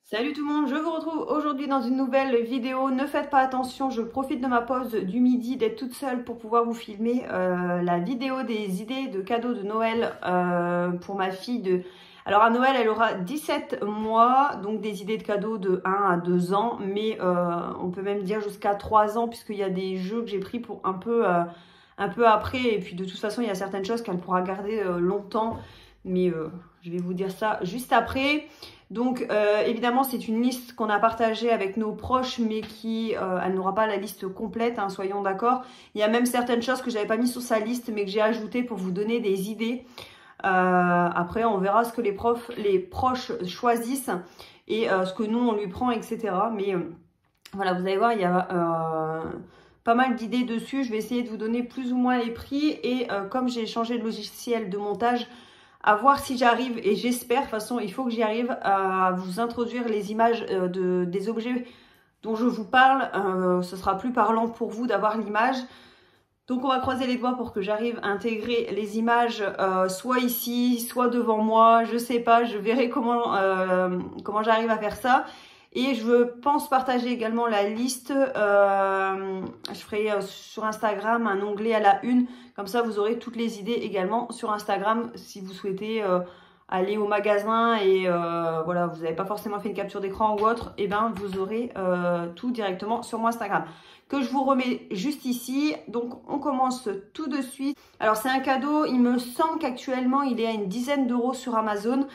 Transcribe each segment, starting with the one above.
Salut tout le monde, je vous retrouve aujourd'hui dans une nouvelle vidéo. Ne faites pas attention, je profite de ma pause du midi d'être toute seule pour pouvoir vous filmer la vidéo des idées de cadeaux de Noël pour ma fille. Alors à Noël, elle aura 17 mois, donc des idées de cadeaux de 1 à 2 ans, mais on peut même dire jusqu'à 3 ans puisqu'il y a des jeux que j'ai pris pour un peu après. Et puis de toute façon, il y a certaines choses qu'elle pourra garder longtemps, mais je vais vous dire ça juste après. Donc évidemment c'est une liste qu'on a partagée avec nos proches mais qui elle n'aura pas la liste complète, hein, soyons d'accord. Il y a même certaines choses que j'avais pas mis sur sa liste mais que j'ai ajoutées pour vous donner des idées. Après on verra ce que les proches choisissent et ce que nous on lui prend, etc. Mais voilà, vous allez voir, il y a pas mal d'idées dessus. Je vais essayer de vous donner plus ou moins les prix et comme j'ai changé de logiciel de montage, à voir si j'arrive, et j'espère, de toute façon il faut que j'y arrive, à vous introduire les images des objets dont je vous parle. Ce sera plus parlant pour vous d'avoir l'image. Donc on va croiser les doigts pour que j'arrive à intégrer les images soit ici, soit devant moi, je sais pas, je verrai comment j'arrive à faire ça. Et je pense partager également la liste, je ferai sur Instagram un onglet à la une, comme ça vous aurez toutes les idées également sur Instagram si vous souhaitez aller au magasin et voilà, vous n'avez pas forcément fait une capture d'écran ou autre, et ben vous aurez tout directement sur mon Instagram que je vous remets juste ici. Donc on commence tout de suite. Alors c'est un cadeau, il me semble qu'actuellement il est à une dizaine d'euros sur Amazon.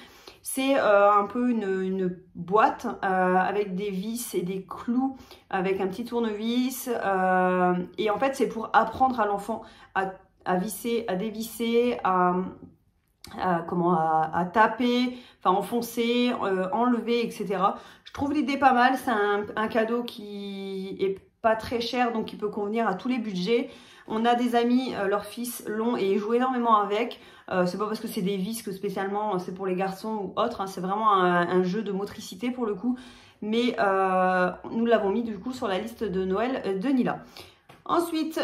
C'est un peu une boîte avec des vis et des clous, avec un petit tournevis. Et en fait, c'est pour apprendre à l'enfant à visser, à dévisser, à taper, enfin enfoncer, enlever, etc. Je trouve l'idée pas mal. C'est un cadeau qui est pas très cher, donc qui peut convenir à tous les budgets. On a des amis, leurs fils l'ont et ils jouent énormément avec. C'est pas parce que c'est des vis que spécialement c'est pour les garçons ou autre, hein. C'est vraiment un jeu de motricité pour le coup. Mais nous l'avons mis du coup sur la liste de Noël de Nila. Ensuite,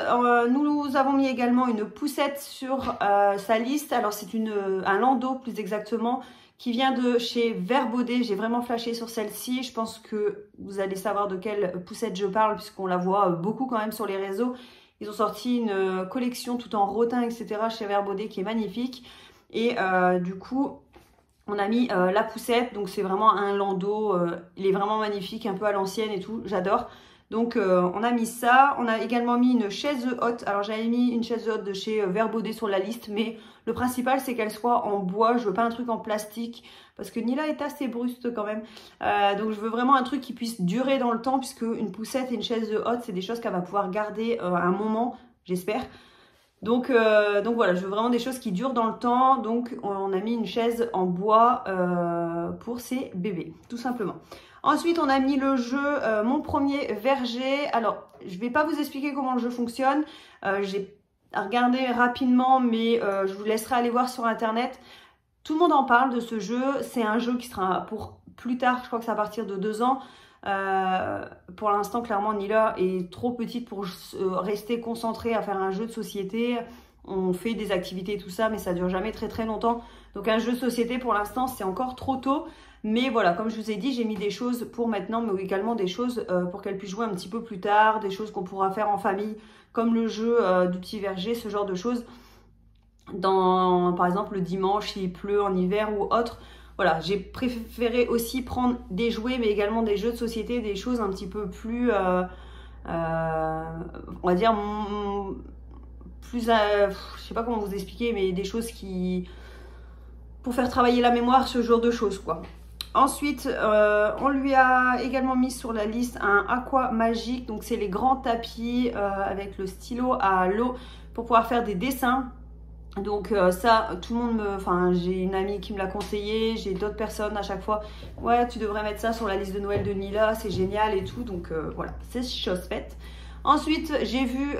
nous avons mis également une poussette sur sa liste. Alors c'est un landau plus exactement, qui vient de chez Vert Baudet. J'ai vraiment flashé sur celle-ci. Je pense que vous allez savoir de quelle poussette je parle puisqu'on la voit beaucoup quand même sur les réseaux. Ils ont sorti une collection tout en rotin, etc. chez Vert Baudet qui est magnifique. Et du coup, on a mis la poussette. Donc c'est vraiment un landau. Il est vraiment magnifique, un peu à l'ancienne et tout. J'adore. Donc on a mis ça. On a également mis une chaise haute. Alors j'avais mis une chaise haute de chez Vert Baudet sur la liste. Mais le principal c'est qu'elle soit en bois. Je veux pas un truc en plastique. Parce que Nila est assez bruste quand même. Donc je veux vraiment un truc qui puisse durer dans le temps. Puisque une poussette et une chaise haute, c'est des choses qu'elle va pouvoir garder un moment, j'espère. Donc voilà, je veux vraiment des choses qui durent dans le temps. Donc on a mis une chaise en bois pour ces bébés, tout simplement. Ensuite, on a mis le jeu Mon Premier Verger. Alors, je vais pas vous expliquer comment le jeu fonctionne. J'ai regardé rapidement, mais je vous laisserai aller voir sur Internet. Tout le monde en parle de ce jeu. C'est un jeu qui sera pour plus tard, je crois que c'est à partir de 2 ans. Pour l'instant, clairement, Nila est trop petite pour rester concentrée à faire un jeu de société. On fait des activités et tout ça, mais ça dure jamais très très longtemps. Donc un jeu de société, pour l'instant, c'est encore trop tôt. Mais voilà, comme je vous ai dit, j'ai mis des choses pour maintenant, mais également des choses pour qu'elle puisse jouer un petit peu plus tard, des choses qu'on pourra faire en famille, comme le jeu du petit verger, ce genre de choses. Par exemple, le dimanche, s'il pleut en hiver ou autre. Voilà, j'ai préféré aussi prendre des jouets, mais également des jeux de société, des choses un petit peu plus, on va dire, plus, je sais pas comment vous expliquer, mais des choses pour faire travailler la mémoire, ce genre de choses, quoi. Ensuite, on lui a également mis sur la liste un aqua magique, donc c'est les grands tapis avec le stylo à l'eau pour pouvoir faire des dessins. Donc ça, tout le monde j'ai une amie qui me l'a conseillé, j'ai d'autres personnes à chaque fois. Ouais, tu devrais mettre ça sur la liste de Noël de Nila, c'est génial et tout. Donc voilà, c'est chose faite. Ensuite, j'ai vu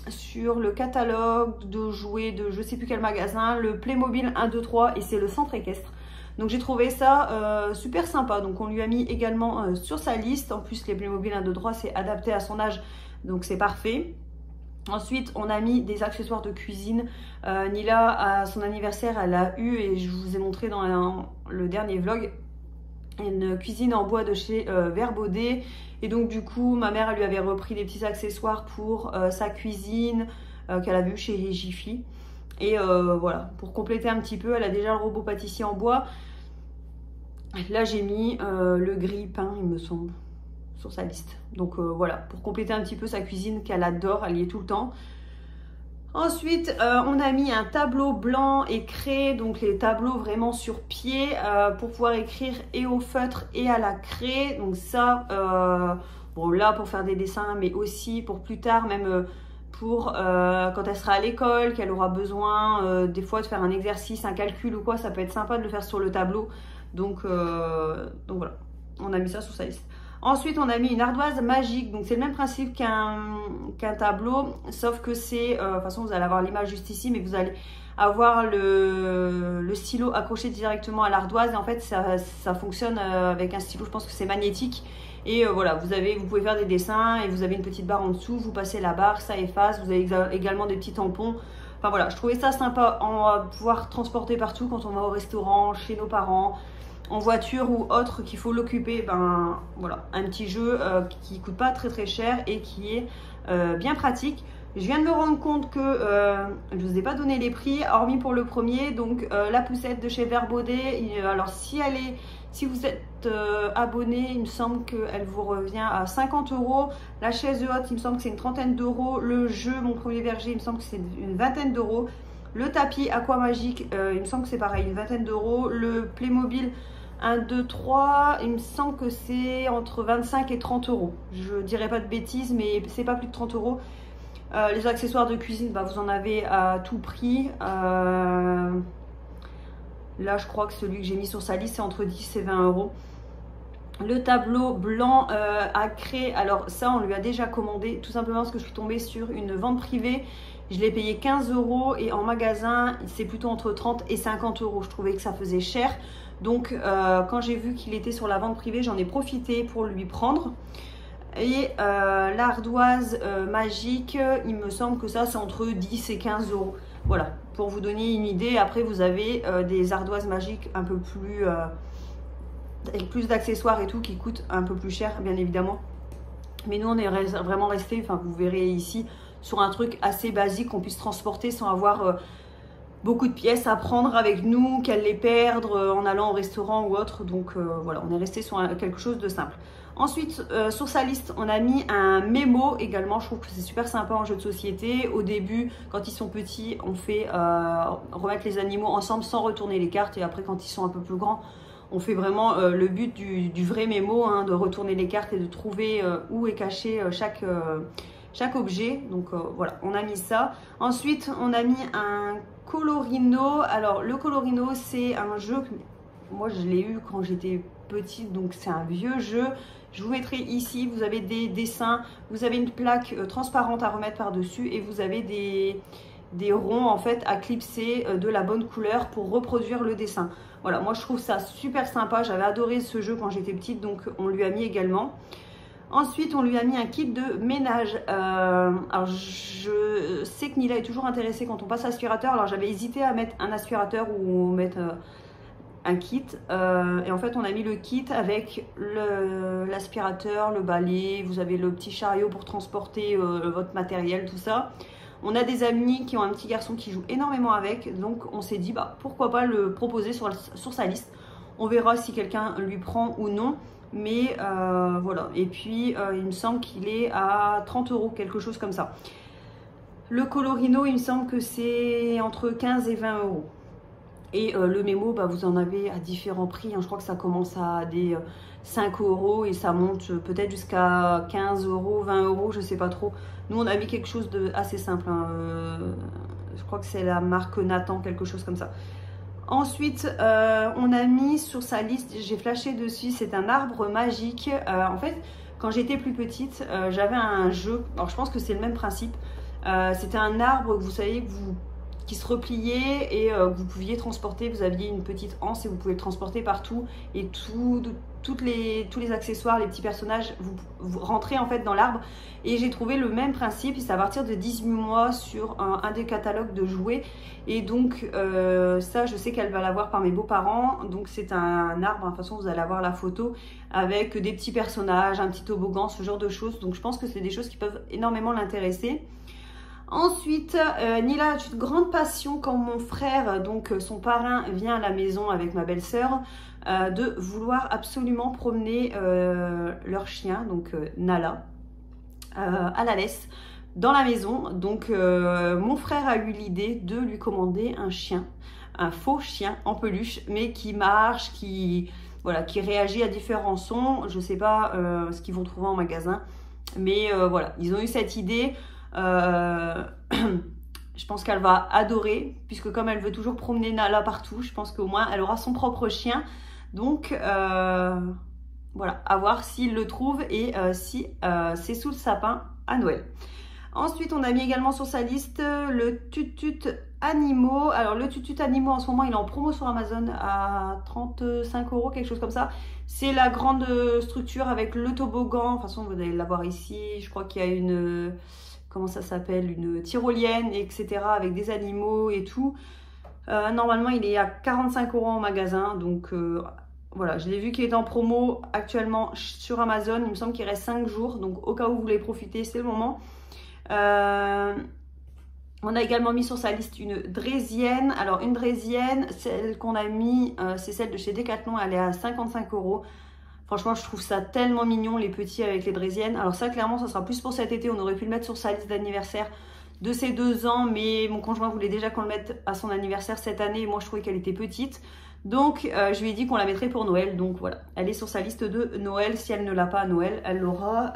sur le catalogue de jouets de je sais plus quel magasin, le Playmobil 1, 2, 3 et c'est le centre équestre. Donc j'ai trouvé ça super sympa. Donc on lui a mis également sur sa liste. En plus, les Playmobil 1, 2, 3, c'est adapté à son âge, donc c'est parfait. Ensuite, on a mis des accessoires de cuisine. Nila, à son anniversaire, elle a eu, et je vous ai montré dans le dernier vlog, une cuisine en bois de chez Verbaudet. Et donc du coup, ma mère, elle lui avait repris des petits accessoires pour sa cuisine qu'elle a vu chez Jiffy. Et voilà, pour compléter un petit peu, elle a déjà le robot pâtissier en bois. Là, j'ai mis le grille-pain, il me semble, sur sa liste. Donc voilà, pour compléter un petit peu sa cuisine qu'elle adore, elle y est tout le temps. Ensuite, on a mis un tableau blanc et craie, donc les tableaux vraiment sur pied pour pouvoir écrire et au feutre et à la craie. Donc ça, bon là pour faire des dessins, mais aussi pour plus tard, même pour quand elle sera à l'école, qu'elle aura besoin des fois de faire un exercice, un calcul ou quoi, ça peut être sympa de le faire sur le tableau. Donc voilà, on a mis ça sur sa liste. Ensuite, on a mis une ardoise magique. Donc, c'est le même principe qu'un tableau, sauf que c'est... de toute façon, vous allez avoir l'image juste ici, mais vous allez avoir le stylo accroché directement à l'ardoise. Et en fait, ça fonctionne avec un stylo, je pense que c'est magnétique. Et voilà, vous pouvez faire des dessins et vous avez une petite barre en dessous. Vous passez la barre, ça efface. Vous avez également des petits tampons. Enfin voilà, je trouvais ça sympa en pouvoir transporter partout quand on va au restaurant, chez nos parents, en voiture ou autre, qu'il faut l'occuper. Ben voilà, un petit jeu qui coûte pas très cher et qui est bien pratique. Je viens de me rendre compte que je ne vous ai pas donné les prix, hormis pour le premier. Donc la poussette de chez Verbaudet, alors si vous êtes abonné, il me semble qu'elle vous revient à 50 €. La chaise haute, il me semble que c'est une trentaine d'euros. Le jeu, mon premier verger, il me semble que c'est une vingtaine d'euros. Le tapis Aquamagique, il me semble que c'est pareil, une vingtaine d'euros. Le Playmobil 1, 2, 3, il me semble que c'est entre 25 et 30 €. Je dirais pas de bêtises, mais c'est pas plus de 30 €. Les accessoires de cuisine, bah, vous en avez à tout prix. Là, je crois que celui que j'ai mis sur sa liste, c'est entre 10 et 20 €. Le tableau blanc à craie, alors ça, on lui a déjà commandé, tout simplement parce que je suis tombée sur une vente privée. Je l'ai payé 15 € et en magasin, c'est plutôt entre 30 et 50 €. Je trouvais que ça faisait cher. Donc, quand j'ai vu qu'il était sur la vente privée, j'en ai profité pour lui prendre. Et l'ardoise magique, il me semble que ça, c'est entre 10 et 15 €. Voilà, pour vous donner une idée. Après, vous avez des ardoises magiques un peu plus... avec plus d'accessoires et tout, qui coûtent un peu plus cher, bien évidemment. Mais nous, on est vraiment resté, enfin, vous verrez ici, sur un truc assez basique qu'on puisse transporter sans avoir... beaucoup de pièces à prendre avec nous, qu'elle les perdre en allant au restaurant ou autre. Donc voilà, on est resté sur quelque chose de simple. Ensuite, sur sa liste, on a mis un mémo également. Je trouve que c'est super sympa en jeu de société. Au début, quand ils sont petits, on fait remettre les animaux ensemble sans retourner les cartes. Et après, quand ils sont un peu plus grands, on fait vraiment le but du vrai mémo, hein, de retourner les cartes et de trouver où est caché chaque objet. Donc voilà, on a mis ça. Ensuite, on a mis un Colorino. Alors le Colorino, c'est un jeu que moi je l'ai eu quand j'étais petite, donc c'est un vieux jeu. Je vous mettrai ici, vous avez des dessins, vous avez une plaque transparente à remettre par dessus et vous avez des ronds en fait à clipser de la bonne couleur pour reproduire le dessin. Voilà, moi je trouve ça super sympa, j'avais adoré ce jeu quand j'étais petite, donc on lui a mis également. Ensuite, on lui a mis un kit de ménage. Alors, je sais que Nila est toujours intéressée quand on passe à l'aspirateur. Alors, j'avais hésité à mettre un aspirateur ou mettre un kit. Et en fait, on a mis le kit avec l'aspirateur, le balai. Vous avez le petit chariot pour transporter votre matériel, tout ça. On a des amis qui ont un petit garçon qui joue énormément avec. Donc, on s'est dit, bah, pourquoi pas le proposer sur sa liste. On verra si quelqu'un lui prend ou non. Mais voilà, et puis il me semble qu'il est à 30 €, quelque chose comme ça. Le Colorino, il me semble que c'est entre 15 et 20 €. Et le mémo, bah, vous en avez à différents prix, hein. Je crois que ça commence à des 5 € et ça monte peut-être jusqu'à 15 €, 20 €, je sais pas trop. Nous, on a mis quelque chose de assez simple, hein. Je crois que c'est la marque Nathan, quelque chose comme ça. Ensuite, on a mis sur sa liste, j'ai flashé dessus, c'est un arbre magique. En fait, quand j'étais plus petite, j'avais un jeu, alors je pense que c'est le même principe. C'était un arbre, vous savez, que vous qui se repliait et que vous pouviez transporter. Vous aviez une petite anse et vous pouvez le transporter partout. Et tous les accessoires, les petits personnages, vous rentrez en fait dans l'arbre. Et j'ai trouvé le même principe, c'est à partir de 18 mois sur un des catalogues de jouets. Et donc ça, je sais qu'elle va l'avoir par mes beaux-parents. Donc c'est un arbre, de toute façon vous allez avoir la photo avec des petits personnages, un petit toboggan, ce genre de choses. Donc je pense que c'est des choses qui peuvent énormément l'intéresser. Ensuite, Nila a une grande passion quand mon frère, donc son parrain, vient à la maison avec ma belle-sœur, de vouloir absolument promener leur chien, donc Nala, à la laisse dans la maison. Donc mon frère a eu l'idée de lui commander un chien, un faux chien en peluche, mais qui marche, qui réagit à différents sons. Je ne sais pas ce qu'ils vont trouver en magasin, mais voilà, ils ont eu cette idée. Je pense qu'elle va adorer, puisque comme elle veut toujours promener Nala partout, je pense qu'au moins elle aura son propre chien. Donc voilà, à voir s'il le trouve et si c'est sous le sapin à Noël. Ensuite, on a mis également sur sa liste le Tutut Animaux. Alors le Tutut Animaux en ce moment il est en promo sur Amazon à 35 €, quelque chose comme ça. C'est la grande structure avec le toboggan. De toute façon vous allez l'avoir ici. Je crois qu'il y a une... comment ça s'appelle, une tyrolienne, etc. avec des animaux et tout. Normalement, il est à 45 € en magasin. Donc voilà, je l'ai vu qu'il est en promo actuellement sur Amazon. Il me semble qu'il reste 5 jours. Donc au cas où vous voulez profiter, c'est le moment. On a également mis sur sa liste une draisienne. Alors une draisienne, celle qu'on a mis, c'est celle de chez Decathlon. Elle est à 55 €. Franchement, je trouve ça tellement mignon, les petits avec les draisiennes. Alors ça, clairement, ça sera plus pour cet été. On aurait pu le mettre sur sa liste d'anniversaire de ses 2 ans. Mais mon conjoint voulait déjà qu'on le mette à son anniversaire cette année. Et moi, je trouvais qu'elle était petite. Donc, je lui ai dit qu'on la mettrait pour Noël. Donc voilà, elle est sur sa liste de Noël. Si elle ne l'a pas à Noël, elle l'aura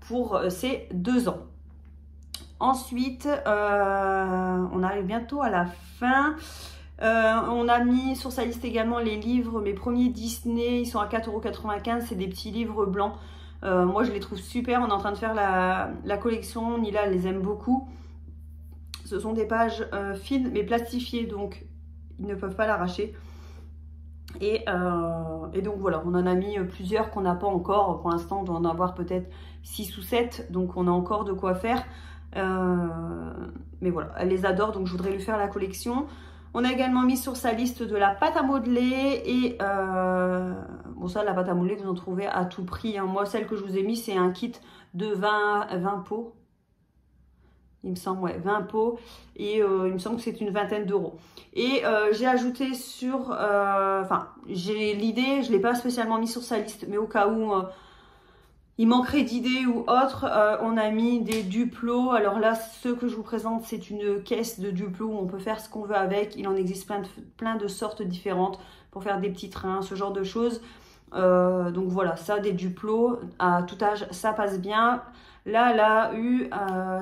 pour ses 2 ans. Ensuite, on arrive bientôt à la fin. On a mis sur sa liste également les livres, mes premiers Disney, ils sont à 4,95 €, c'est des petits livres blancs. Moi je les trouve super, on est en train de faire la collection, Nila elle les aime beaucoup. Ce sont des pages fines mais plastifiées, donc ils ne peuvent pas l'arracher. Et donc voilà, on en a mis plusieurs qu'on n'a pas encore, pour l'instant on doit en avoir peut-être 6 ou 7, donc on a encore de quoi faire. Mais voilà, elle les adore, donc je voudrais lui faire la collection. On a également mis sur sa liste de la pâte à modeler et bon ça la pâte à modeler vous en trouvez à tout prix, hein. Moi celle que je vous ai mis c'est un kit de 20 pots, il me semble, ouais, 20 pots et il me semble que c'est une vingtaine d'euros. Et j'ai ajouté sur, enfin j'ai l'idée, je ne l'ai pas spécialement mis sur sa liste, mais au cas où il manquerait d'idées ou autre, on a mis des Duplo. Alors là, ce que je vous présente, c'est une caisse de Duplo où on peut faire ce qu'on veut avec. Il en existe plein de sortes différentes pour faire des petits trains, ce genre de choses. Donc voilà, ça, des Duplo, à tout âge, ça passe bien. Là, elle a eu,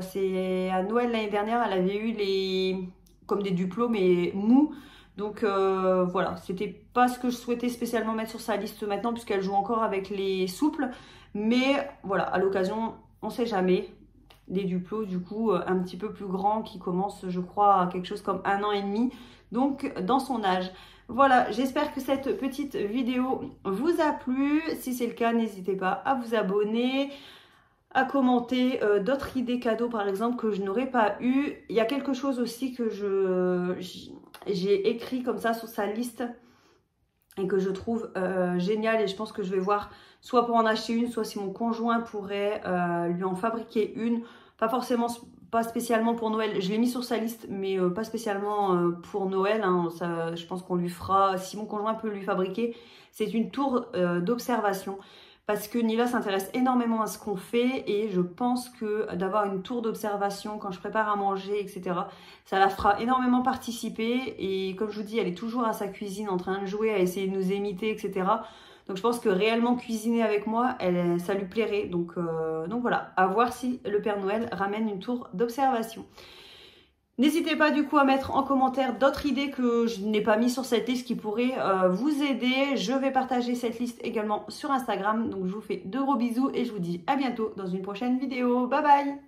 c'est à Noël l'année dernière, elle avait eu comme des Duplo, mais mous. Donc voilà, c'était pas ce que je souhaitais spécialement mettre sur sa liste maintenant, puisqu'elle joue encore avec les souples. Mais voilà, à l'occasion, on sait jamais, des Duplo du coup un petit peu plus grands qui commencent, je crois, à quelque chose comme 1 an et demi, donc dans son âge. Voilà, j'espère que cette petite vidéo vous a plu. Si c'est le cas, n'hésitez pas à vous abonner, à commenter d'autres idées cadeaux par exemple que je n'aurais pas eu. Il y a quelque chose aussi que j'ai écrit comme ça sur sa liste et que je trouve génial, et je pense que je vais voir soit pour en acheter une, soit si mon conjoint pourrait lui en fabriquer une, pas spécialement pour Noël, je l'ai mis sur sa liste mais pas spécialement pour Noël, hein. Ça, je pense qu'on lui fera, si mon conjoint peut lui fabriquer, c'est une tour d'observation. Parce que Nila s'intéresse énormément à ce qu'on fait et je pense que d'avoir une tour d'observation quand je prépare à manger, etc., ça la fera énormément participer. Et comme je vous dis, elle est toujours à sa cuisine en train de jouer, à essayer de nous imiter, etc. Donc je pense que réellement cuisiner avec moi, ça lui plairait. Donc voilà, à voir si le Père Noël ramène une tour d'observation. N'hésitez pas du coup à mettre en commentaire d'autres idées que je n'ai pas mis sur cette liste qui pourraient vous aider. Je vais partager cette liste également sur Instagram. Donc je vous fais de gros bisous et je vous dis à bientôt dans une prochaine vidéo. Bye bye!